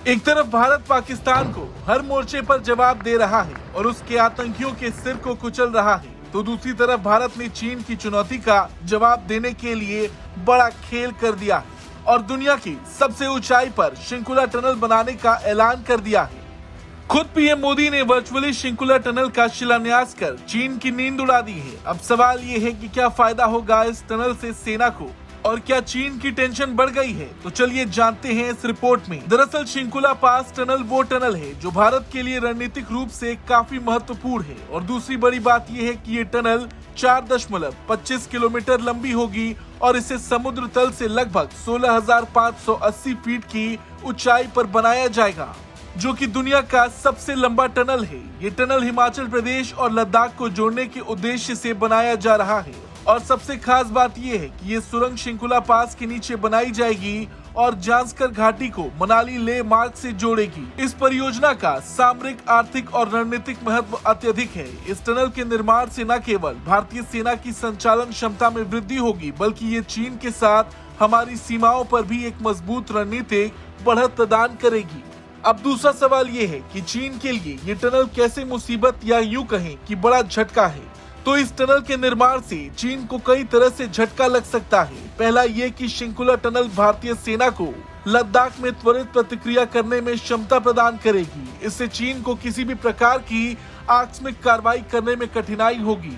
एक तरफ भारत पाकिस्तान को हर मोर्चे पर जवाब दे रहा है और उसके आतंकियों के सिर को कुचल रहा है, तो दूसरी तरफ भारत ने चीन की चुनौती का जवाब देने के लिए बड़ा खेल कर दिया है और दुनिया की सबसे ऊंचाई पर शिंकुला टनल बनाने का ऐलान कर दिया है। खुद पीएम मोदी ने वर्चुअली शिंकुला टनल का शिलान्यास कर चीन की नींद उड़ा दी है। अब सवाल ये है कि क्या फायदा होगा इस टनल से सेना को और क्या चीन की टेंशन बढ़ गई है, तो चलिए जानते हैं इस रिपोर्ट में। दरअसल शिंकुला पास टनल वो टनल है जो भारत के लिए रणनीतिक रूप से काफी महत्वपूर्ण है और दूसरी बड़ी बात यह है कि ये टनल 4.25 किलोमीटर लंबी होगी और इसे समुद्र तल से लगभग 16,580 फीट की ऊंचाई पर बनाया जाएगा, जो कि दुनिया का सबसे लंबा टनल है। ये टनल हिमाचल प्रदेश और लद्दाख को जोड़ने के उद्देश्य से बनाया जा रहा है और सबसे खास बात यह है कि ये सुरंग शिंकुला पास के नीचे बनाई जाएगी और जांस्कर घाटी को मनाली लेह मार्ग से जोड़ेगी। इस परियोजना का सामरिक, आर्थिक और रणनीतिक महत्व अत्यधिक है। इस टनल के निर्माण से न केवल भारतीय सेना की संचालन क्षमता में वृद्धि होगी, बल्कि ये चीन के साथ हमारी सीमाओं पर भी एक मजबूत रणनीतिक बढ़त प्रदान करेगी। अब दूसरा सवाल ये है कि चीन के लिए ये टनल कैसे मुसीबत या यूं कहें कि बड़ा झटका है। तो इस टनल के निर्माण से चीन को कई तरह से झटका लग सकता है। पहला ये कि शिंकुला टनल भारतीय सेना को लद्दाख में त्वरित प्रतिक्रिया करने में क्षमता प्रदान करेगी। इससे चीन को किसी भी प्रकार की आकस्मिक कार्रवाई करने में कठिनाई होगी,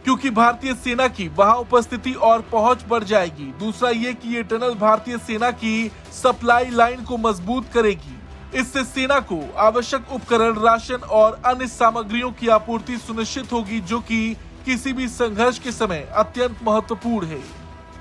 क्योंकि भारतीय सेना की वहां उपस्थिति और पहुंच बढ़ जाएगी। दूसरा ये कि ये टनल भारतीय सेना की सप्लाई लाइन को मजबूत करेगी। इससे सेना को आवश्यक उपकरण, राशन और अन्य सामग्रियों की आपूर्ति सुनिश्चित होगी, जो कि किसी भी संघर्ष के समय अत्यंत महत्वपूर्ण है।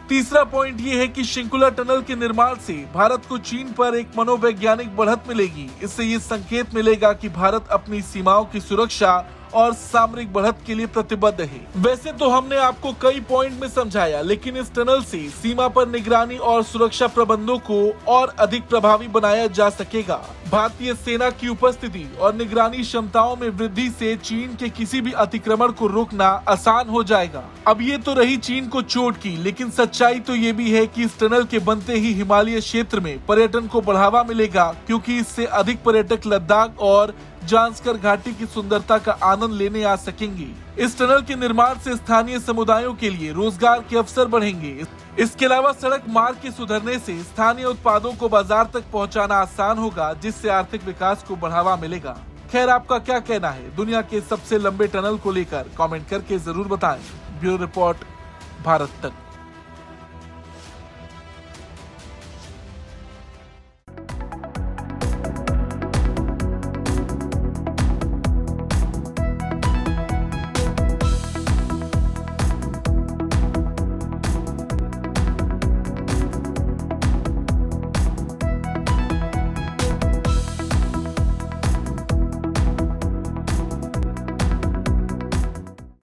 तीसरा पॉइंट ये है कि शिंकुला टनल के निर्माण से भारत को चीन पर एक मनोवैज्ञानिक बढ़त मिलेगी। इससे ये संकेत मिलेगा कि भारत अपनी सीमाओं की सुरक्षा और सामरिक बढ़त के लिए प्रतिबद्ध है। वैसे तो हमने आपको कई पॉइंट में समझाया, लेकिन इस टनल से सीमा पर निगरानी और सुरक्षा प्रबंधों को और अधिक प्रभावी बनाया जा सकेगा। भारतीय सेना की उपस्थिति और निगरानी क्षमताओं में वृद्धि से चीन के किसी भी अतिक्रमण को रोकना आसान हो जाएगा। अब ये तो रही चीन को चोट की, लेकिन सच्चाई तो ये भी है कि इस टनल के बनते ही हिमालय क्षेत्र में पर्यटन को बढ़ावा मिलेगा, क्योंकि इससे अधिक पर्यटक लद्दाख और जांस्कर घाटी की सुंदरता का आनंद लेने आ सकेंगे। इस टनल के निर्माण से स्थानीय समुदायों के लिए रोजगार के अवसर बढ़ेंगे। इसके अलावा सड़क मार्ग के सुधरने से स्थानीय उत्पादों को बाजार तक पहुंचाना आसान होगा, जिससे आर्थिक विकास को बढ़ावा मिलेगा। खैर, आपका क्या कहना है दुनिया के सबसे लंबे टनल को लेकर? कमेंट करके जरूर बताएं। ब्यूरो रिपोर्ट, भारत तक।